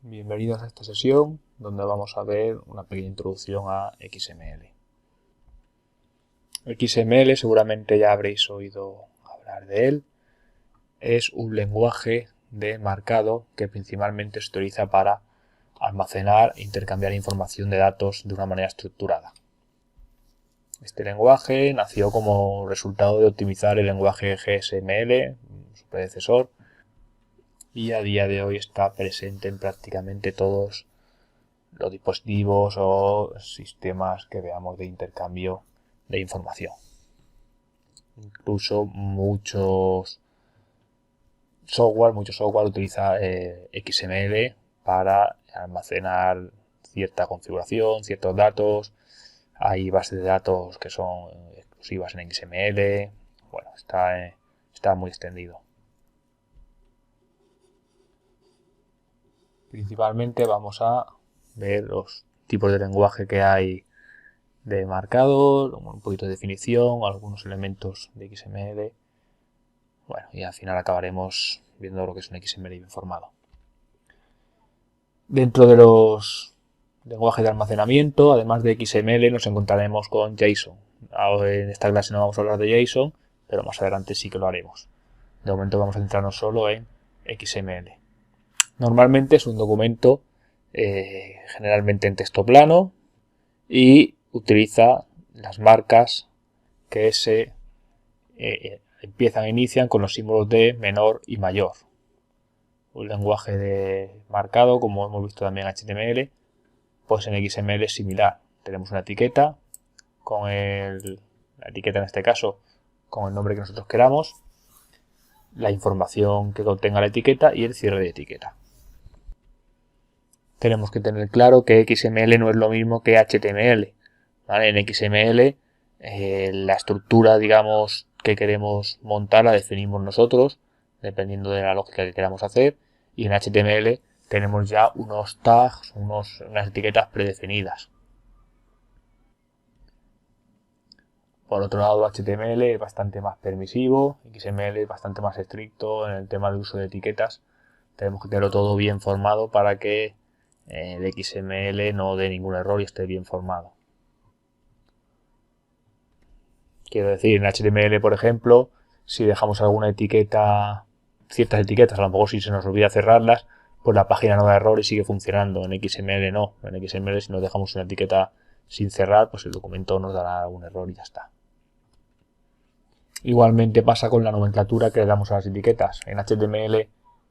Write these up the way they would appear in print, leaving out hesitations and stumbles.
Bienvenidos a esta sesión donde vamos a ver una pequeña introducción a XML. XML seguramente ya habréis oído hablar de él. Es un lenguaje de marcado que principalmente se utiliza para almacenar e intercambiar información de datos de una manera estructurada. Este lenguaje nació como resultado de optimizar el lenguaje XML, su predecesor, y a día de hoy está presente en prácticamente todos los dispositivos o sistemas que veamos de intercambio de información. Incluso mucho software utiliza XML para almacenar cierta configuración, ciertos datos. Hay bases de datos que son exclusivas en XML. Bueno, está muy extendido. Principalmente vamos a ver los tipos de lenguaje que hay de marcado, un poquito de definición, algunos elementos de XML. Bueno, y al final acabaremos viendo lo que es un XML bien formado. Dentro de los lenguajes de almacenamiento, además de XML, nos encontraremos con JSON. Ahora en esta clase no vamos a hablar de JSON, pero más adelante sí que lo haremos. De momento vamos a centrarnos solo en XML. Normalmente es un documento generalmente en texto plano y utiliza las marcas que se inician con los símbolos de menor y mayor. Un lenguaje de marcado, como hemos visto también en HTML, pues en XML es similar. Tenemos una etiqueta con la etiqueta en este caso con el nombre que nosotros queramos, la información que contenga la etiqueta y el cierre de etiqueta. Tenemos que tener claro que XML no es lo mismo que HTML. ¿Vale? En XML la estructura, digamos, que queremos montar la definimos nosotros, dependiendo de la lógica que queramos hacer, y en HTML tenemos ya unos tags, unas etiquetas predefinidas. Por otro lado, HTML es bastante más permisivo, XML es bastante más estricto en el tema de uso de etiquetas. Tenemos que tenerlo todo bien formado para que el XML no dé ningún error y esté bien formado. Quiero decir, en HTML, por ejemplo, si dejamos alguna etiqueta, ciertas etiquetas, a lo mejor si se nos olvida cerrarlas, pues la página no da error y sigue funcionando. En XML no. En XML si nos dejamos una etiqueta sin cerrar, pues el documento nos dará un error y ya está. Igualmente pasa con la nomenclatura que le damos a las etiquetas. En HTML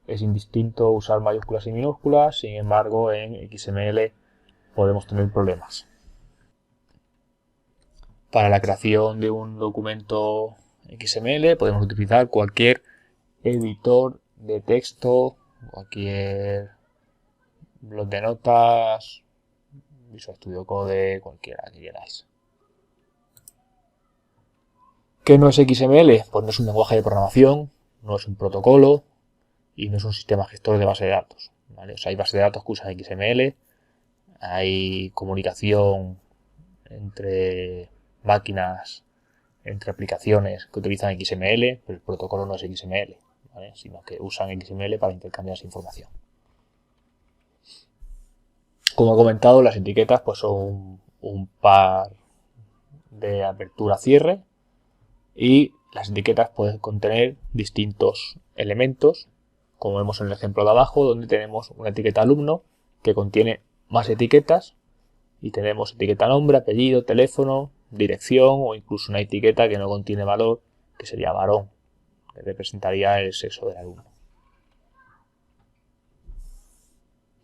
es indistinto usar mayúsculas y minúsculas, sin embargo en XML podemos tener problemas. Para la creación de un documento XML podemos utilizar cualquier editor de texto, cualquier blog de notas, Visual Studio Code, cualquiera que queráis. ¿Qué no es XML? Pues no es un lenguaje de programación, no es un protocolo y no es un sistema gestor de base de datos. ¿Vale? O sea, hay bases de datos que usan XML, hay comunicación entre máquinas, entre aplicaciones que utilizan XML, pero el protocolo no es XML, ¿vale? Sino que usan XML para intercambiar esa información. Como he comentado, las etiquetas pues son un par de apertura-cierre y las etiquetas pueden contener distintos elementos, como vemos en el ejemplo de abajo, donde tenemos una etiqueta alumno que contiene más etiquetas y tenemos etiqueta nombre, apellido, teléfono, dirección o incluso una etiqueta que no contiene valor, que sería varón, que representaría el sexo del alumno.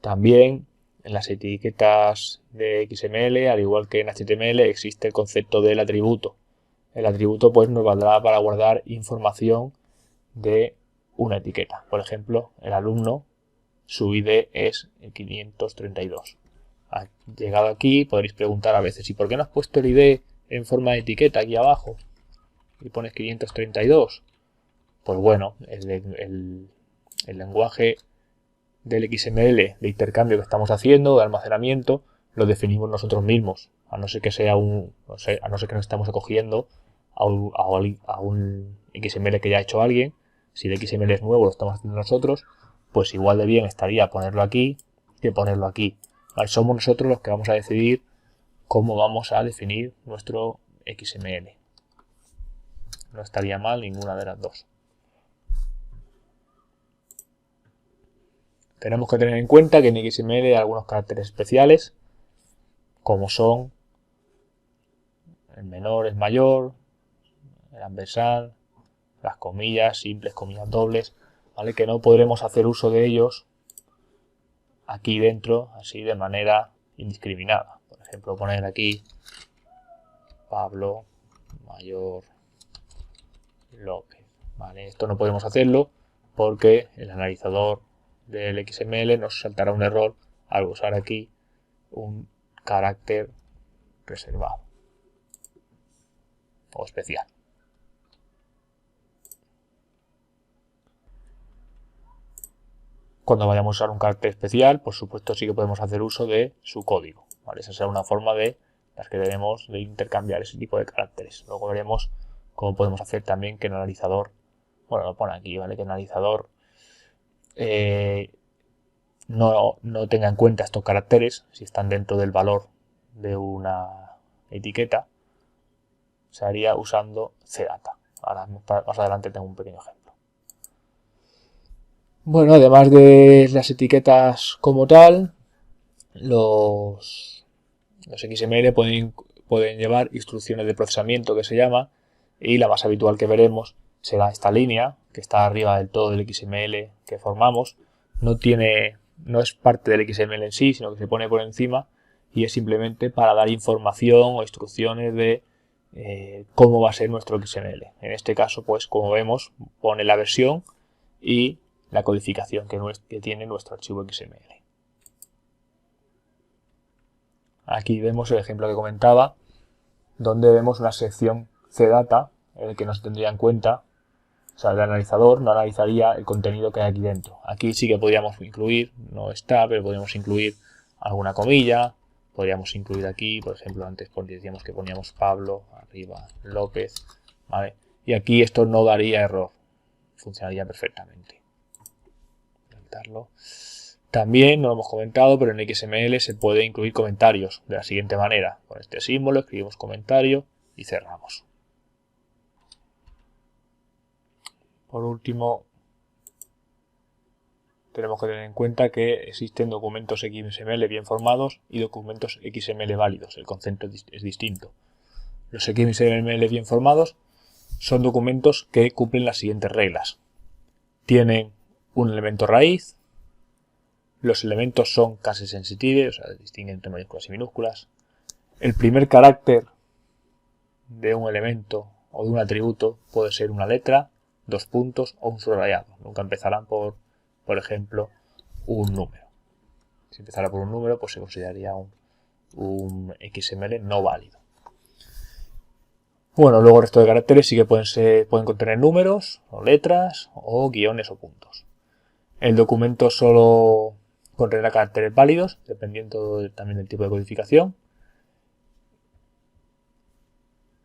También en las etiquetas de XML, al igual que en HTML, existe el concepto del atributo. El atributo pues nos valdrá para guardar información de una etiqueta. Por ejemplo, el alumno, su ID es el 532. Llegado aquí podréis preguntar a veces, ¿y por qué no has puesto el ID en forma de etiqueta aquí abajo? Y pones 532. Pues bueno, el lenguaje del XML de intercambio que estamos haciendo, de almacenamiento, lo definimos nosotros mismos, a no ser que sea a no ser que nos estamos acogiendo a un XML que ya ha hecho alguien. Si el XML es nuevo, lo estamos haciendo nosotros, pues igual de bien estaría ponerlo aquí que ponerlo aquí. ¿Vale? Somos nosotros los que vamos a decidir cómo vamos a definir nuestro XML. No estaría mal ninguna de las dos. Tenemos que tener en cuenta que en XML hay algunos caracteres especiales, como son el menor es mayor, el ampersand, las comillas simples, comillas dobles, ¿vale? Que no podremos hacer uso de ellos aquí dentro, así de manera indiscriminada. Por ejemplo, poner aquí Pablo Mayor López, ¿vale? Esto no podemos hacerlo porque el analizador del XML nos saltará un error al usar aquí un carácter reservado o especial. Cuando vayamos a usar un carácter especial, por supuesto sí que podemos hacer uso de su código, ¿vale? Esa será una forma de las que debemos de intercambiar ese tipo de caracteres. Luego veremos cómo podemos hacer también que el analizador, bueno, lo pone aquí, ¿vale? Que el analizador no tenga en cuenta estos caracteres si están dentro del valor de una etiqueta. Se haría usando CData. Ahora más adelante tengo un pequeño ejemplo. Bueno, además de las etiquetas como tal, los XML pueden llevar instrucciones de procesamiento, que se llama, y la más habitual que veremos será esta línea que está arriba del todo del XML que formamos. No es parte del XML en sí, sino que se pone por encima y es simplemente para dar información o instrucciones de cómo va a ser nuestro XML. En este caso, pues como vemos, pone la versión y la codificación que tiene nuestro archivo XML. Aquí vemos el ejemplo que comentaba, donde vemos una sección CData, en el que nos tendría en cuenta, o sea, el analizador no analizaría el contenido que hay aquí dentro. Aquí sí que podríamos incluir, no está, pero podríamos incluir alguna comilla, podríamos incluir aquí, por ejemplo, antes decíamos que poníamos Pablo, arriba López, ¿vale? Y aquí esto no daría error, funcionaría perfectamente. También, no lo hemos comentado, pero en XML se puede incluir comentarios de la siguiente manera. Con este símbolo escribimos comentario y cerramos. Por último, tenemos que tener en cuenta que existen documentos XML bien formados y documentos XML válidos. El concepto es distinto. Los XML bien formados son documentos que cumplen las siguientes reglas. Tienen un elemento raíz, los elementos son case sensitive, o sea, distinguen entre mayúsculas y minúsculas. El primer carácter de un elemento o de un atributo puede ser una letra, 2 puntos o un subrayado. Nunca empezarán por ejemplo, un número. Si empezara por un número, pues se consideraría un XML no válido. Bueno, luego el resto de caracteres sí que pueden contener números, o letras, o guiones o puntos. El documento solo contenerá caracteres válidos, dependiendo también del tipo de codificación.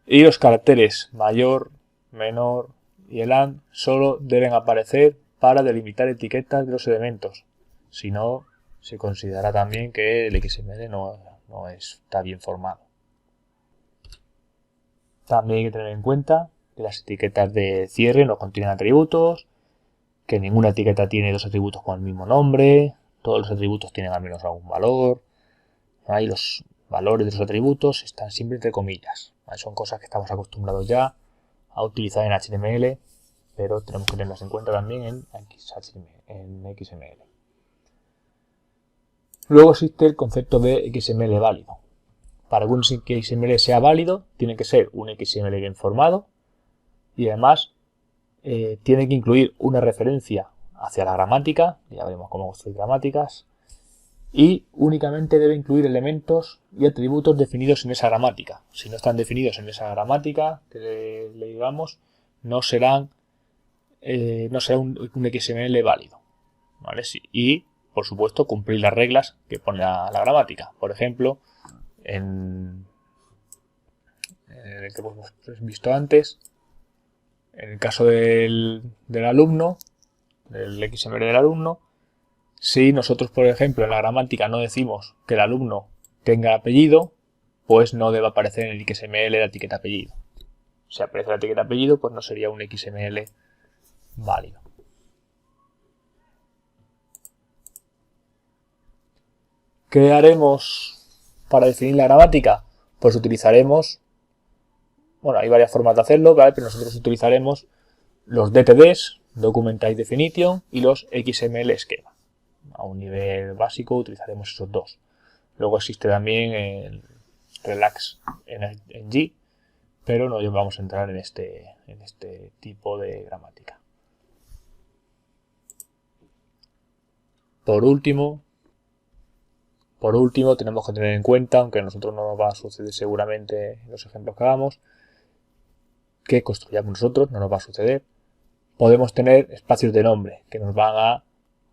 Y los caracteres mayor, menor y el AND solo deben aparecer para delimitar etiquetas de los elementos. Si no, se considerará también que el XML no está bien formado. También hay que tener en cuenta que las etiquetas de cierre no contienen atributos, que ninguna etiqueta tiene dos atributos con el mismo nombre, todos los atributos tienen al menos algún valor, y los valores de los atributos están siempre entre comillas. Son cosas que estamos acostumbrados ya a utilizar en HTML, pero tenemos que tenerlas en cuenta también en XML. Luego existe el concepto de XML válido. Para que un XML sea válido, tiene que ser un XML bien formado y además tiene que incluir una referencia hacia la gramática, ya veremos cómo construir gramáticas, y únicamente debe incluir elementos y atributos definidos en esa gramática. Si no están definidos en esa gramática que le digamos, no será un XML válido, ¿vale? Y, por supuesto, cumplir las reglas que pone la gramática. Por ejemplo, en el que hemos visto antes, en el caso del alumno, del XML del alumno, Si nosotros, por ejemplo, en la gramática no decimos que el alumno tenga apellido, pues no debe aparecer en el XML la etiqueta apellido. Si aparece la etiqueta apellido, pues no sería un XML válido. ¿Qué haremos para definir la gramática? Pues utilizaremos, bueno, hay varias formas de hacerlo, ¿vale? Pero nosotros utilizaremos los DTDs, Document Type Definition, y los XML Schema. A un nivel básico utilizaremos esos dos. Luego existe también el Relax en G, pero no vamos a entrar en este tipo de gramática. Por último, tenemos que tener en cuenta, aunque a nosotros no nos va a suceder seguramente en los ejemplos que hagamos, que construyamos nosotros, no nos va a suceder. Podemos tener espacios de nombre que nos van a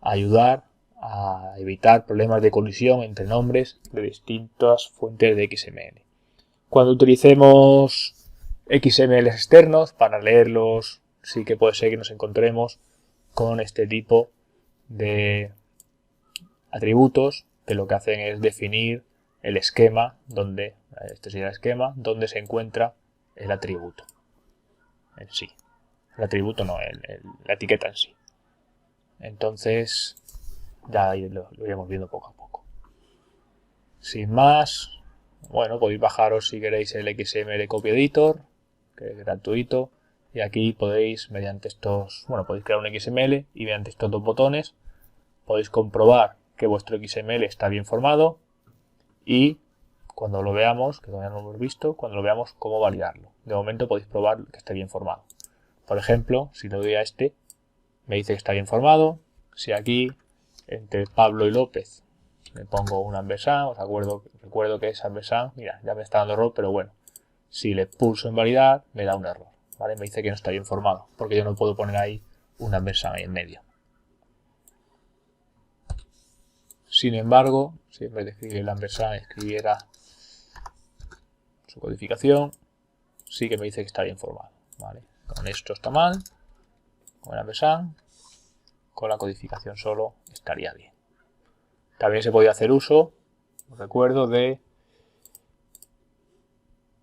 ayudar a evitar problemas de colisión entre nombres de distintas fuentes de XML. Cuando utilicemos XML externos para leerlos, sí que puede ser que nos encontremos con este tipo de atributos que lo que hacen es definir el esquema donde, este sería el esquema, donde se encuentra el atributo en sí. El atributo no, la etiqueta en sí. Entonces, ya lo iremos viendo poco a poco. Sin más, bueno, podéis bajaros si queréis el XML Copy Editor, que es gratuito, y aquí podéis, mediante estos, bueno, podéis crear un XML y mediante estos dos botones podéis comprobar que vuestro XML está bien formado y cuando lo veamos, que todavía no lo hemos visto, cuando lo veamos, cómo validarlo. De momento podéis probar que esté bien formado. Por ejemplo, si le doy a este, me dice que está bien formado. Si aquí, entre Pablo y López, le pongo un ampersand, recuerdo que es ampersand, mira, ya me está dando error, pero bueno, si le pulso en validar, me da un error, ¿vale? Me dice que no está bien formado, porque yo no puedo poner ahí un ampersand ahí en medio. Sin embargo, si en vez de escribir el ampersand escribiera su codificación, sí que me dice que está bien formado, ¿vale? Con esto está mal, con el ampersand, con la codificación solo estaría bien. También se podía hacer uso, recuerdo, de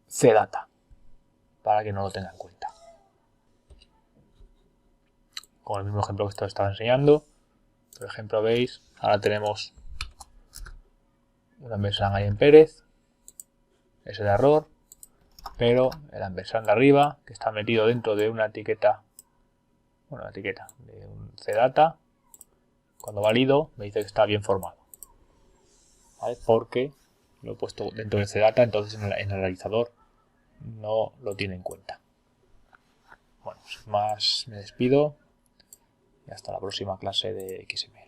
CData, para que no lo tenga en cuenta. Con el mismo ejemplo que os estaba enseñando, por ejemplo, veis, ahora tenemos un ampersand ahí en Pérez, es el error, pero el ampersand de arriba, que está metido dentro de una etiqueta, de un CData, cuando valido, me dice que está bien formado, ¿vale? Porque lo he puesto dentro del CData, entonces en el realizador no lo tiene en cuenta. Bueno, sin más me despido y hasta la próxima clase de XML.